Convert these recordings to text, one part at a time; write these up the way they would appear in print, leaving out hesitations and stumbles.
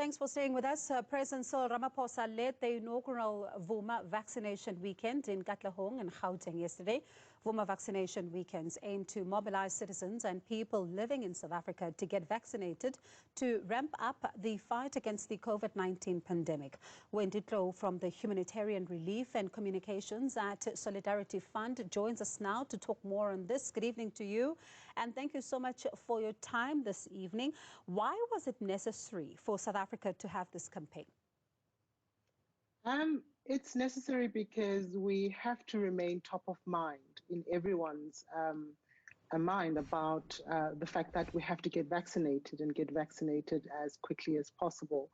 Thanks for staying with us. President Cyril Ramaphosa led the inaugural Vooma vaccination weekend in Katlehong and Gauteng yesterday. Vooma vaccination weekends aim to mobilize citizens and people living in South Africa to get vaccinated to ramp up the fight against the COVID-19 pandemic. Wendy Tlou from the Humanitarian Relief and Communications at Solidarity Fund joins us now to talk more on this. Good evening to you, and thank you so much for your time this evening. Why was it necessary for South Africa to have this campaign? It's necessary because we have to remain top of mind in everyone's mind about the fact that we have to get vaccinated and get vaccinated as quickly as possible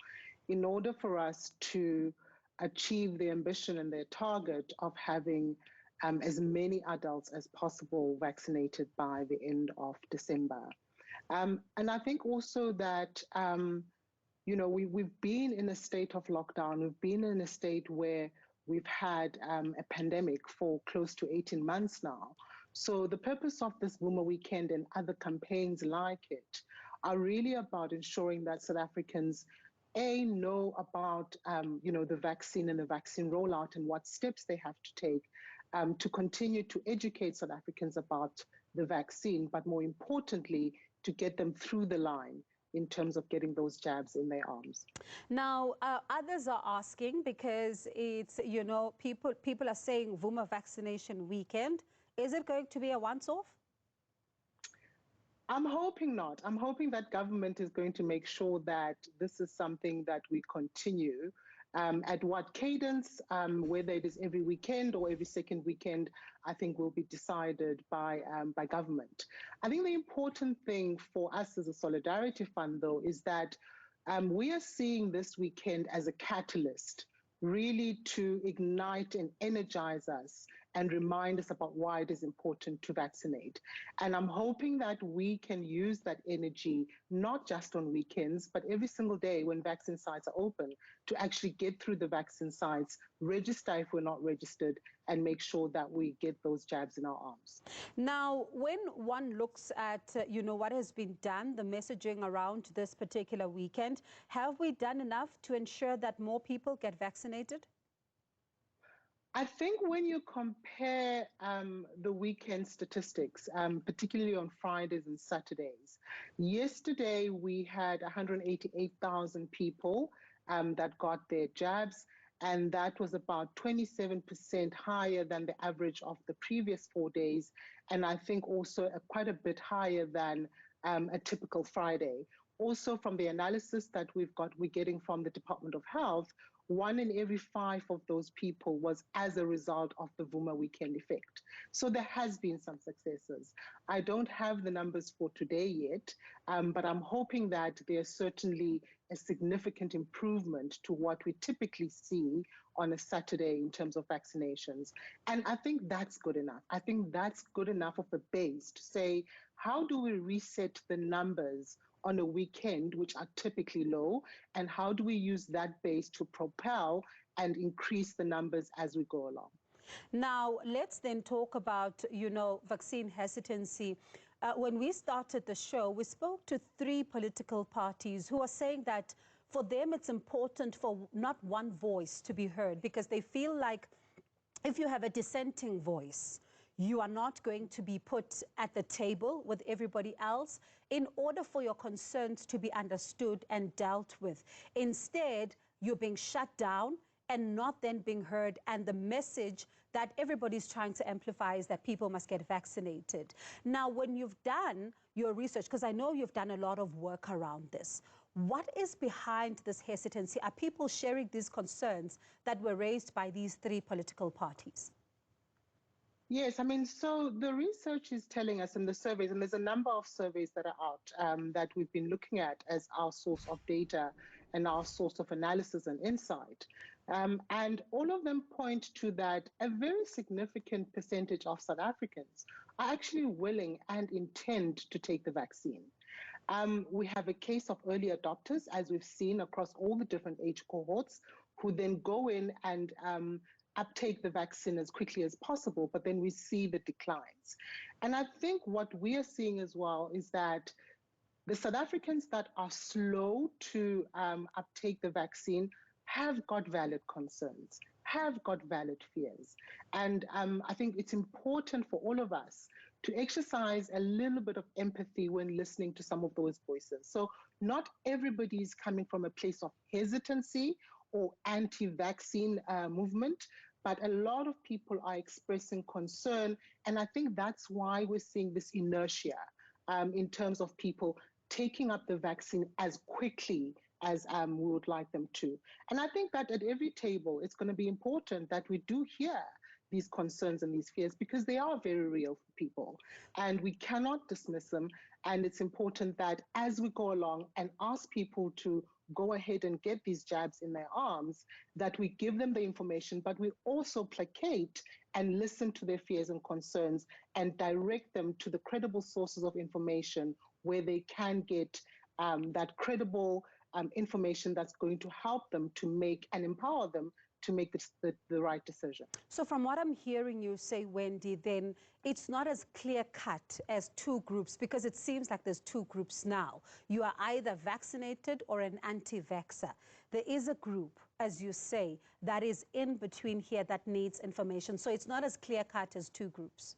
in order for us to achieve the ambition and their target of having as many adults as possible vaccinated by the end of December. And I think also that we've been in a state of lockdown. We've been in a state where we've had a pandemic for close to 18 months now. So the purpose of this Vooma weekend and other campaigns like it are really about ensuring that South Africans, know about, the vaccine and the vaccine rollout and what steps they have to take to continue to educate South Africans about the vaccine, but more importantly, to get them through the line in terms of getting those jabs in their arms. Now, others are asking because it's, people are saying Vooma vaccination weekend. Is it going to be a once-off? I'm hoping not. I'm hoping that government is going to make sure that this is something that we continue. At what cadence, whether it is every weekend or every second weekend, I think will be decided by government. I think the important thing for us as a Solidarity Fund, though, is that we are seeing this weekend as a catalyst really to ignite and energize us and remind us about why it is important to vaccinate. And I'm hoping that we can use that energy, not just on weekends, but every single day when vaccine sites are open, to actually get through the vaccine sites, register if we're not registered, and make sure that we get those jabs in our arms. Now, when one looks at, what has been done, the messaging around this particular weekend, have we done enough to ensure that more people get vaccinated? I think when you compare the weekend statistics, particularly on Fridays and Saturdays, yesterday we had 188,000 people that got their jabs, and that was about 27% higher than the average of the previous 4 days, and I think also quite a bit higher than a typical Friday. Also, from the analysis that we're getting from the Department of Health, 1 in every 5 of those people was as a result of the Vooma weekend effect. So there has been some successes. I don't have the numbers for today yet, but I'm hoping that there's certainly a significant improvement to what we typically see on a Saturday in terms of vaccinations. And I think that's good enough. I think that's good enough of a base to say, how do we reset the numbers on a weekend, which are typically low, and how do we use that base to propel and increase the numbers as we go along? Now, let's then talk about, vaccine hesitancy. When we started the show, we spoke to 3 political parties who are saying that for them it's important for not one voice to be heard, because they feel like if you have a dissenting voice, you are not going to be put at the table with everybody else in order for your concerns to be understood and dealt with. Instead, you're being shut down and not then being heard, and the message that everybody's trying to amplify is that people must get vaccinated. Now, when you've done your research, because I know you've done a lot of work around this, what is behind this hesitancy? Are people sharing these concerns that were raised by these 3 political parties? Yes, so the research is telling us in the surveys, and there's a number of surveys that are out that we've been looking at as our source of data and our source of analysis and insight. And all of them point to that a very significant percentage of South Africans are actually willing and intend to take the vaccine. We have a case of early adopters, as we've seen across all the different age cohorts, who then go in and uptake the vaccine as quickly as possible, but then we see the declines. And I think what we are seeing as well is that The South Africans that are slow to uptake the vaccine have got valid concerns, have got valid fears. And I think it's important for all of us to exercise a little bit of empathy when listening to some of those voices. So not everybody is coming from a place of hesitancy or anti-vaccine movement, but a lot of people are expressing concern. And I think that's why we're seeing this inertia in terms of people taking up the vaccine as quickly as we would like them to. And I think that at every table, it's going to be important that we do hear these concerns and these fears because they are very real for people and we cannot dismiss them. And it's important that as we go along and ask people to go ahead and get these jabs in their arms, that we give them the information, but we also placate and listen to their fears and concerns and direct them to the credible sources of information where they can get that credible information that's going to help them to make and empower them to make the right decision. So from what I'm hearing you say, Wendy, then it's not as clear-cut as two groups, because it seems like there's two groups now. You are either vaccinated or an anti-vaxxer. There is a group, as you say, that is in between here that needs information. So it's not as clear-cut as two groups.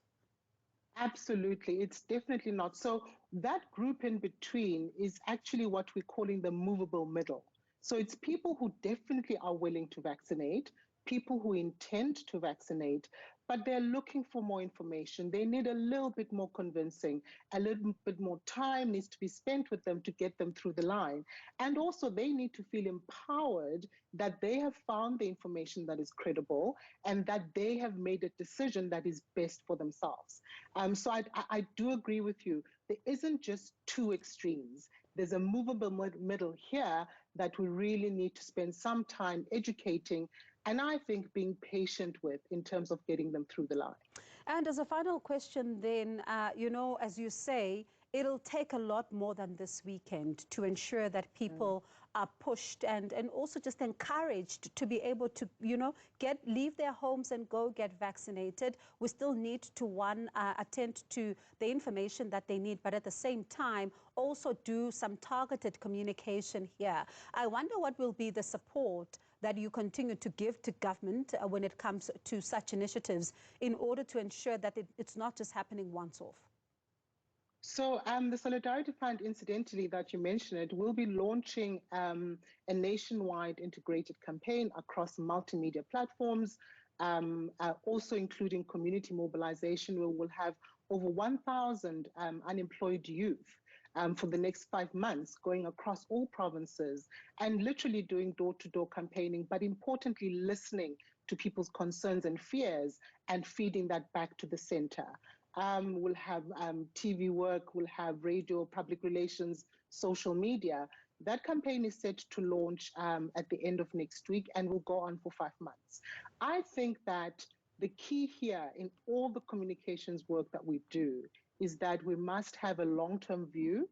Absolutely, it's definitely not. So that group in between is actually what we're calling the movable middle. So it's people who definitely are willing to vaccinate, people who intend to vaccinate, but they're looking for more information. They need a little bit more convincing, a little bit more time needs to be spent with them to get them through the line. And also they need to feel empowered that they have found the information that is credible and that they have made a decision that is best for themselves. So I do agree with you. There isn't just two extremes. There's a movable middle here that we really need to spend some time educating and I think being patient with in terms of getting them through the line. And as a final question then, you know, as you say, it'll take a lot more than this weekend to ensure that people are pushed and also just encouraged to be able to, you know, leave their homes and go get vaccinated. We still need to, attend to the information that they need, but at the same time, also do some targeted communication here. I wonder what will be the support that you continue to give to government when it comes to such initiatives in order to ensure that it's not just happening once off? So the Solidarity Fund, incidentally, that you mentioned, it will be launching a nationwide integrated campaign across multimedia platforms, also including community mobilization, where we'll have over 1,000 unemployed youth for the next 5 months, going across all provinces and literally doing door-to-door campaigning, but importantly, listening to people's concerns and fears and feeding that back to the center. We'll have TV work, we'll have radio, public relations, social media. That campaign is set to launch at the end of next week and will go on for 5 months. I think that the key here in all the communications work that we do is that we must have a long-term view.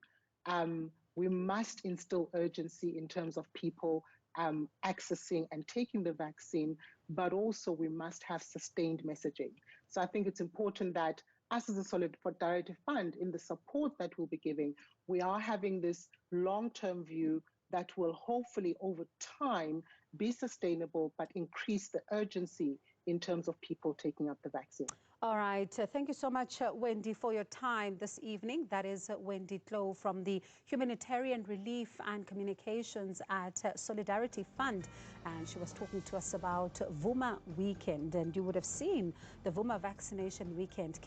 We must instill urgency in terms of people accessing and taking the vaccine, but also we must have sustained messaging. So I think it's important that us as a Solidarity Fund, in the support that we'll be giving, we are having this long-term view that will hopefully over time be sustainable, but increase the urgency in terms of people taking up the vaccine. All right. Thank you so much, Wendy, for your time this evening. That is Wendy Tlou from the Humanitarian Relief and Communications at Solidarity Fund. And she was talking to us about Vooma weekend. And you would have seen the Vooma vaccination weekend